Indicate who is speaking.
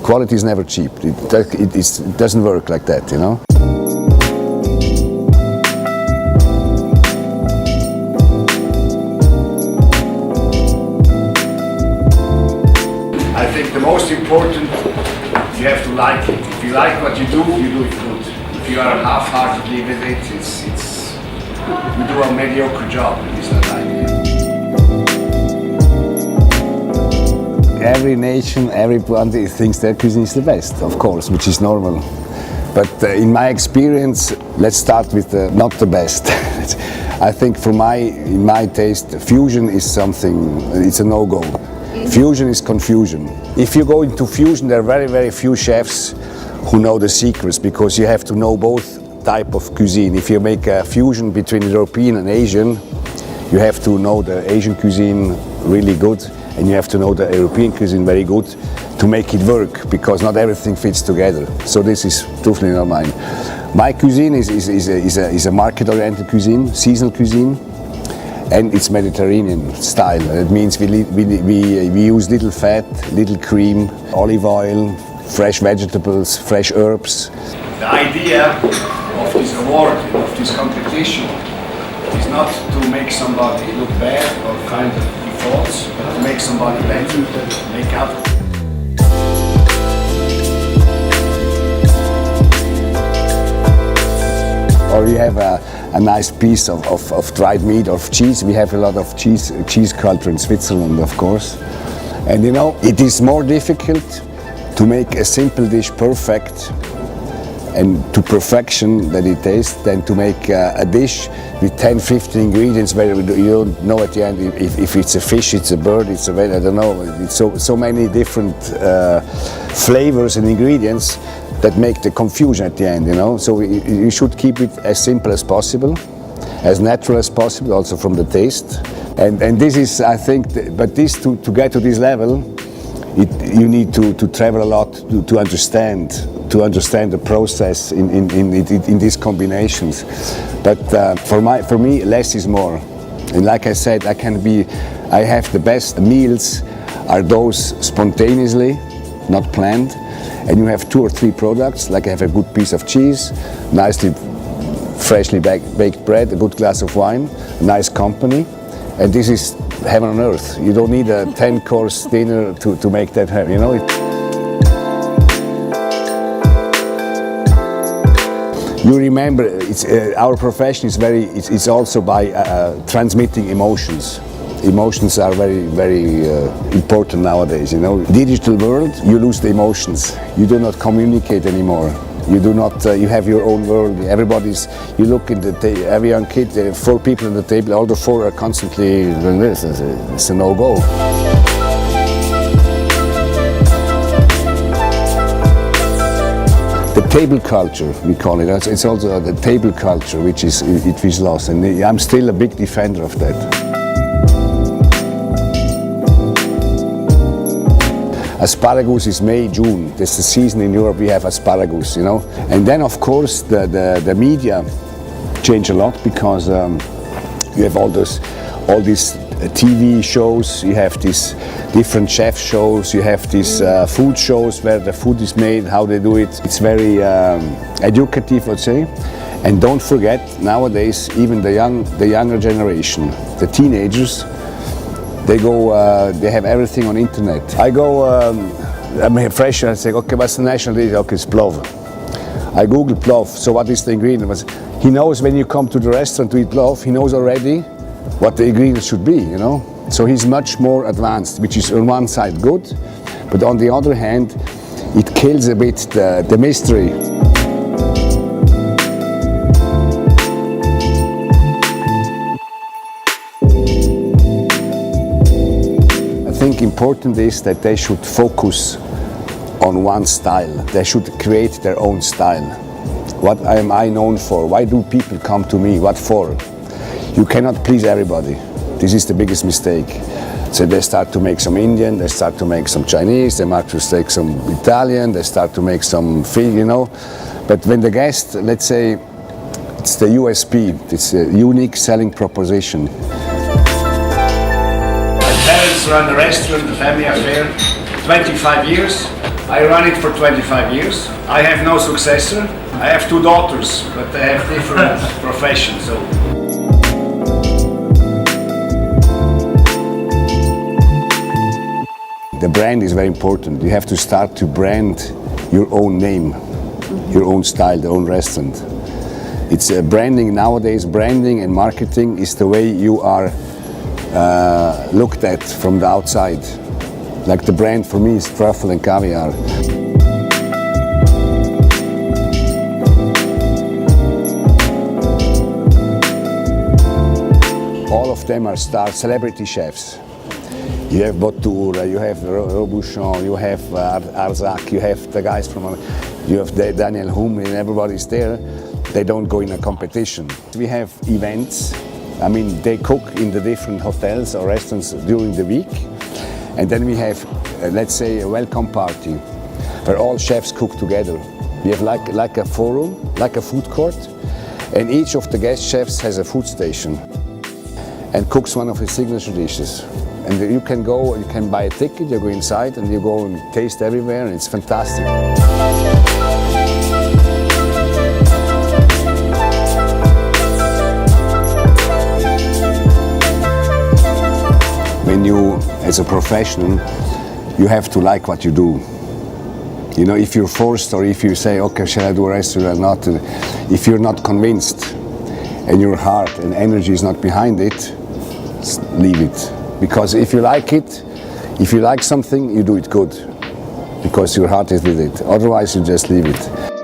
Speaker 1: Quality is never cheap. It doesn't work like that, you know. I think the most important, you have to like it. If you like what you do it good. If you are half-heartedly with it, you do a mediocre job. It's not like it. Every nation, everybody thinks their cuisine is the best, of course, which is normal. But in my experience, let's start with not the best. I think in my taste, fusion is something, it's a no-go. Fusion is confusion. If you go into fusion, there are very, very few chefs who know the secrets, because you have to know both type of cuisine. If you make a fusion between European and Asian, you have to know the Asian cuisine really good, and you have to know the European cuisine very good to make it work, because not everything fits together. So this is totally not mine. My cuisine is a market-oriented cuisine, seasonal cuisine, and it's Mediterranean style. It means we use little fat, little cream, olive oil, fresh vegetables, fresh herbs. The idea of this award, of this competition, is not to make somebody look bad or find defaults, but to make somebody better, make up. Or you have a nice piece of dried meat or cheese. We have a lot of cheese culture in Switzerland, of course. And you know, it is more difficult to make a simple dish perfect and to perfection that it tastes than to make a dish with 10-15 ingredients where you don't know at the end if it's a fish, it's a bird, it's a I don't know. It's so many different flavors and ingredients that make the confusion at the end, you know. So you should keep it as simple as possible, as natural as possible, also from the taste. And this is, I think, but this to get to this level, you need to travel a lot to understand the process in these combinations. But for me, less is more. And like I said, I have the best meals are those spontaneously, not planned. And you have 2 or 3 products, like I have a good piece of cheese, nicely, freshly baked bread, a good glass of wine, a nice company. And this is heaven on earth. You don't need a 10-course dinner to make that happen, you know. You remember, our profession is it's also by transmitting emotions. Emotions are very, very important nowadays, you know. Digital world, you lose the emotions. You do not communicate anymore. You do not, you have your own world. You look in every young kid, 4 people on the table, all the 4 are constantly doing this. It's a no-go. The table culture, we call it. It's also the table culture which is lost, and I'm still a big defender of that. Asparagus is May, June. That's the season in Europe we have asparagus, you know. And then, of course, the media change a lot, because you have all these TV shows, you have these different chef shows, you have these food shows where the food is made, how they do it. It's very educative, let's say. And don't forget, nowadays, even the younger generation, the teenagers, they have everything on internet. I go, I'm fresh, and I say, okay, what's the national dish? Okay, it's plov. I Google plov, so what is the ingredient? He knows when you come to the restaurant to eat plov, he knows already what the ingredients should be, you know? So he's much more advanced, which is on one side good, but on the other hand, it kills a bit the mystery. I think important is that they should focus on one style. They should create their own style. What am I known for? Why do people come to me? What for? You cannot please everybody. This is the biggest mistake. So they start to make some Indian, they start to make some Chinese, they might to make some Italian, they start to make some food, you know. But when the guest, let's say, it's the USP, it's a unique selling proposition. My parents run the restaurant, the family affair, 25 years. I run it for 25 years. I have no successor. I have 2 daughters, but they have different professions. So. The brand is very important. You have to start to brand your own name, your own style, the own restaurant. It's branding nowadays. Branding and marketing is the way you are looked at from the outside. Like the brand for me is truffle and caviar. All of them are star celebrity chefs. You have Bottura, you have Robuchon, you have Arzak, you have the guys from, you have Daniel Hum, and everybody's there. They don't go in a competition. We have events. I mean, they cook in the different hotels or restaurants during the week. And then we have, let's say, a welcome party where all chefs cook together. We have like a forum, like a food court, and each of the guest chefs has a food station and cooks one of his signature dishes. And you can go, you can buy a ticket, you go inside and you go and taste everywhere, and it's fantastic. When you, as a professional, you have to like what you do. You know, if you're forced or if you say, okay, shall I do a restaurant or not, if you're not convinced and your heart and energy is not behind it, leave it. Because if you like it, if you like something, you do it good. Because your heart is with it. Otherwise, you just leave it.